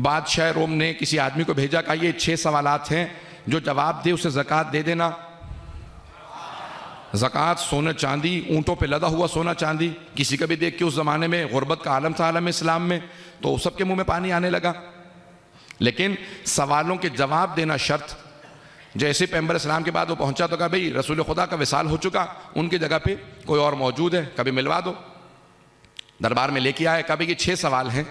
बादशाह रोम ने किसी आदमी को भेजा, कहा ये 6 सवालात हैं, जो जवाब दे उसे ज़कात दे देना। ज़कात सोना चांदी, ऊँटों पे लदा हुआ सोना चांदी। किसी का भी देख के उस ज़माने में गुर्बत का आलम था आलम इस्लाम में, तो सबके मुंह में पानी आने लगा। लेकिन सवालों के जवाब देना शर्त। जैसे पैगंबर इस्लाम के बाद वो पहुंचा तो कहा भाई रसूल खुदा का विसाल हो चुका, उनकी जगह पे कोई और मौजूद है, कभी मिलवा दो। दरबार में लेके आए, कहा भाई ये 6 सवाल हैं।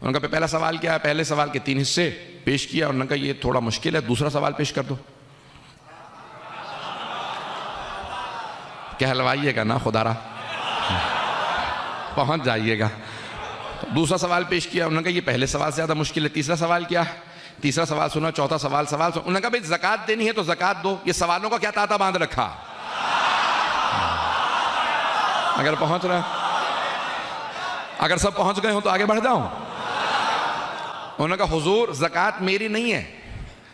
उनका पहला सवाल क्या है? पहले सवाल के 3 हिस्से पेश किया। उन्होंने कहा ये थोड़ा मुश्किल है, दूसरा सवाल पेश कर दो। कहलवाइएगा ना खुदारा, पहुंच जाइएगा। तो दूसरा सवाल पेश किया। उन्होंने कहा ये पहले सवाल से ज़्यादा मुश्किल है, तीसरा सवाल क्या है? तीसरा सवाल सुना, चौथा सवाल सुना। उन्होंने कहा भाई ज़कात देनी है तो ज़कात दो, ये सवालों का क्या ताता बांध रखा। अगर पहुंच रहा, अगर सब पहुंच गए हो तो आगे बढ़ जाऊं। उन्होंने कहा हुजूर ज़कात मेरी नहीं है,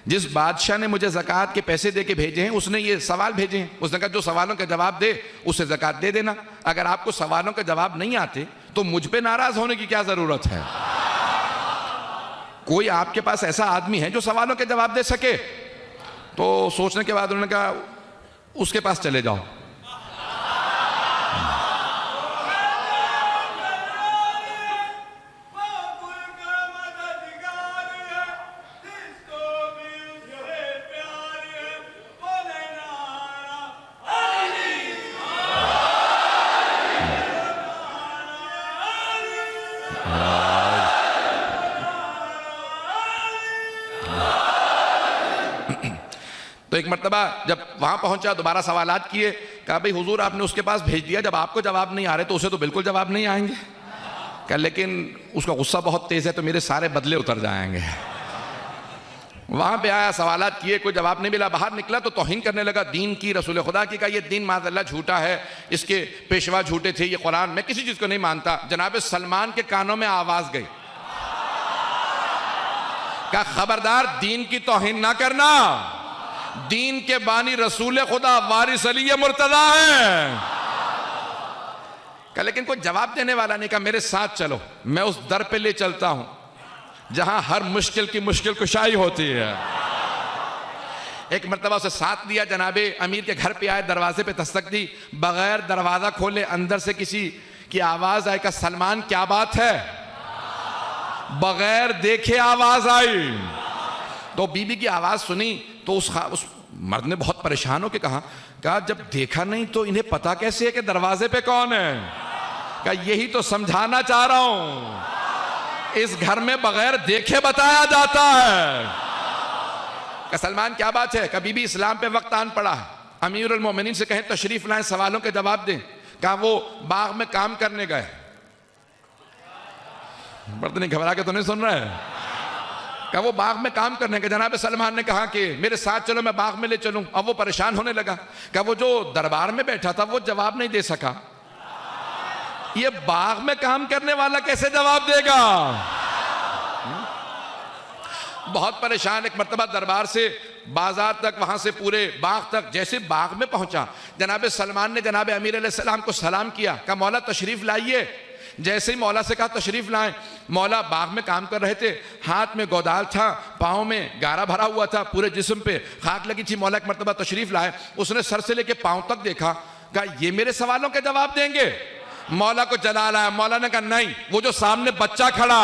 जिस बादशाह ने मुझे ज़कात के पैसे दे के भेजे हैं उसने ये सवाल भेजे हैं। उसने कहा जो सवालों के जवाब दे उसे ज़कात दे देना। अगर आपको सवालों के जवाब नहीं आते तो मुझ पे नाराज होने की क्या ज़रूरत है। कोई आपके पास ऐसा आदमी है जो सवालों के जवाब दे सके? तो सोचने के बाद उन्होंने कहा उसके पास चले जाओ। तो एक मर्तबा जब वहां पहुंचा, दोबारा सवालात किए। कहा भाई हुजूर आपने उसके पास भेज दिया, जब आपको जवाब नहीं आ रहे तो उसे तो बिल्कुल जवाब नहीं आएंगे। कहा लेकिन उसका गुस्सा बहुत तेज है तो मेरे सारे बदले उतर जाएंगे। वहां पे आया, सवालात किए, कोई जवाब नहीं मिला। बाहर निकला तो तौहीन करने लगा दीन की, रसूल खुदा की। कहा ये दीन माज़अल्लाह झूठा है, इसके पेशवा झूठे थे, ये कुरान, मैं किसी चीज को नहीं मानता। जनाब सलमान के कानों में आवाज गई, कहा खबरदार दीन की तौहीन ना करना, दीन के बानी रसूल खुदा वारिस अली मुर्तजा है। कहा लेकिन कोई जवाब देने वाला नहीं। कहा मेरे साथ चलो, मैं उस दर पे ले चलता हूं जहां हर मुश्किल की मुश्किल कुशाई होती है। एक मर्तबा उसे साथ दिया, जनाबे अमीर के घर पे आए, दरवाजे पे दस्तक दी, बगैर दरवाजा खोले अंदर से किसी की आवाज आई। का सलमान क्या बात है? बगैर देखे आवाज आई। तो बीबी की आवाज सुनी तो उस मर्द ने बहुत परेशान होकर कहा जब देखा नहीं तो इन्हें पता कैसे है कि दरवाजे पे कौन है? कहा यही तो समझाना चाह रहा हूं, इस घर में बगैर देखे बताया जाता है। कहा सलमान क्या बात है? कहा बीबी इस्लाम पे वक्त आन पड़ा है, अमीरुल मोमिनीन से कहें तशरीफ लाएं, सवालों के जवाब दें। कहा वो बाग में काम करने गए। मर्द नहीं घबरा के तो नहीं सुन रहे हैं। कहा वो बाग में काम करने के। जनाब सलमान ने कहा कि मेरे साथ चलो, मैं बाग में ले चलूं। अब वो परेशान होने लगा। कहा वो जो दरबार में बैठा था वो जवाब नहीं दे सका, ये बाग में काम करने वाला कैसे जवाब देगा? बहुत परेशान। एक मर्तबा दरबार से बाजार तक, वहां से पूरे बाग तक, जैसे बाग में पहुंचा जनाब सलमान ने जनाब अमीर अलैहिस्सलाम को सलाम किया। कहा मौला तशरीफ लाइए। जैसे ही मौला से कहा तशरीफ लाएं, मौला बाग में काम कर रहे थे, हाथ में गोदाल था, पाँव में गारा भरा हुआ था, पूरे जिस्म पे खाक लगी थी। मौला एक मर्तबा तशरीफ लाए, उसने सर से लेके पाँव तक देखा। कहा ये मेरे सवालों के जवाब देंगे? मौला को जलाल आया। मौला ने कहा नहीं, वो जो सामने बच्चा खड़ा।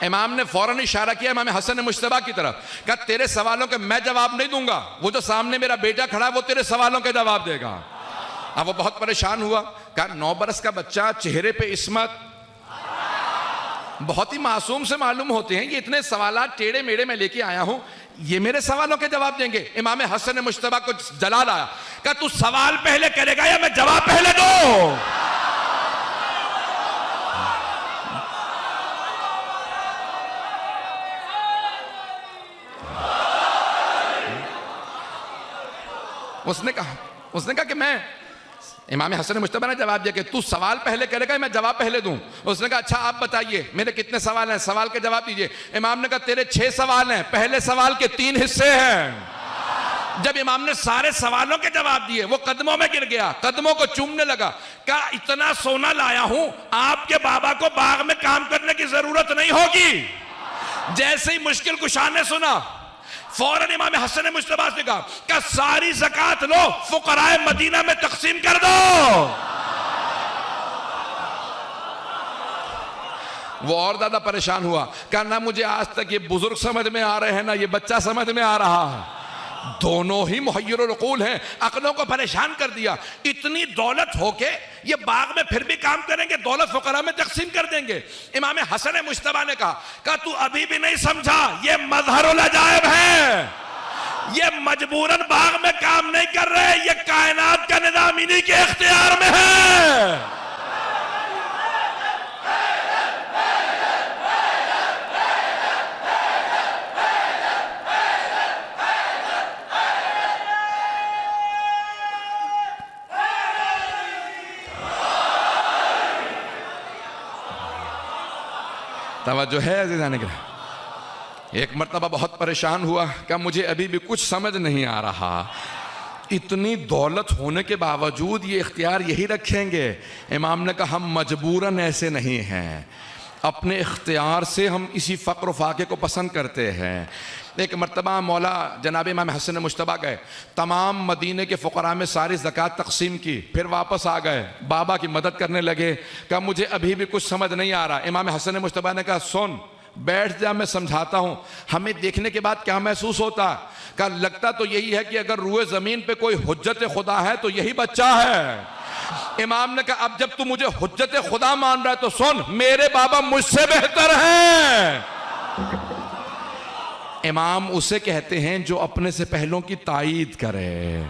इमाम ने फौरन इशारा किया इमाम हसन मुश्तबा की तरफ। कहा तेरे सवालों के मैं जवाब नहीं दूंगा, वो जो सामने मेरा बेटा खड़ा है वो तेरे सवालों के जवाब देगा। अब वो बहुत परेशान हुआ। कहा 9 बरस का बच्चा, चेहरे पे इस्मत, बहुत ही मासूम से मालूम होते हैं, ये इतने सवालात टेढ़े मेढ़े में लेके आया हूं, ये मेरे सवालों के जवाब देंगे? इमाम हसन मुश्तबा को जलाल आया। कहा तू सवाल पहले करेगा या मैं जवाब पहले दूं? उसने कहा कि मैं इमाम हसन मुश्तबा ने जवाब दिया कि तू सवाल पहले करेगा मैं जवाब पहले दूं। उसने कहा अच्छा आप बताइए मेरे कितने सवाल हैं, सवाल के जवाब दीजिए। इमाम ने कहा तेरे 6 सवाल हैं, पहले सवाल के 3 हिस्से हैं। जब इमाम ने सारे सवालों के जवाब दिए वो कदमों में गिर गया, कदमों को चूमने लगा। कहा इतना सोना लाया हूं, आपके बाबा को बाग में काम करने की जरूरत नहीं होगी। जैसे ही मुश्किल कुशा ने सुना फौरन इमाम हसन मुश्तबा ने कहा सारी ज़कात लो फुकराए मदीना में तकसीम कर दो। वो और ज्यादा परेशान हुआ, कहा ना मुझे आज तक ये बुजुर्ग समझ में आ रहे हैं ना ये बच्चा समझ में आ रहा है, दोनों ही मुहय्यरुल उक़ूल हैं, अक्लों को परेशान कर दिया। इतनी दौलत होके ये बाग में फिर भी काम करेंगे, दौलत फुकरा में तकसीम कर देंगे। इमाम हसन मुश्तबा ने कहा तू अभी भी नहीं समझा, ये मज़हरुल अजाइब है, ये मजबूरन बाग में काम नहीं कर रहे, ये कायनात का निज़ाम इन्हीं के इख्तियार में है। तवज्जो है अज़ीज़ान किराम। एक मर्तबा बहुत परेशान हुआ, क्या मुझे अभी भी कुछ समझ नहीं आ रहा, इतनी दौलत होने के बावजूद ये इख्तियार यही रखेंगे। इमाम ने कहा हम मजबूरन ऐसे नहीं हैं, अपने इख्तियार से हम इसी फ़क्र फाके को पसंद करते हैं। एक मर्तबा मौला जनाब इमाम हसन मुश्तबा गए, तमाम मदीने के फ़ुक़रा में सारी ज़कात तकसीम की, फिर वापस आ गए, बाबा की मदद करने लगे। कहा मुझे अभी भी कुछ समझ नहीं आ रहा। इमाम हसन मुश्तबा ने कहा सुन बैठ जा, मैं समझाता हूँ। हमें देखने के बाद क्या महसूस होता? कहा लगता तो यही है कि अगर रूए ज़मीन पे कोई हुज्जत खुदा है तो यही बच्चा है। इमाम ने कहा अब जब तू मुझे हुज्जत खुदा मान रहा है तो सुन, मेरे बाबा मुझसे बेहतर हैं। इमाम उसे कहते हैं जो अपने से पहलों की तायीद करे।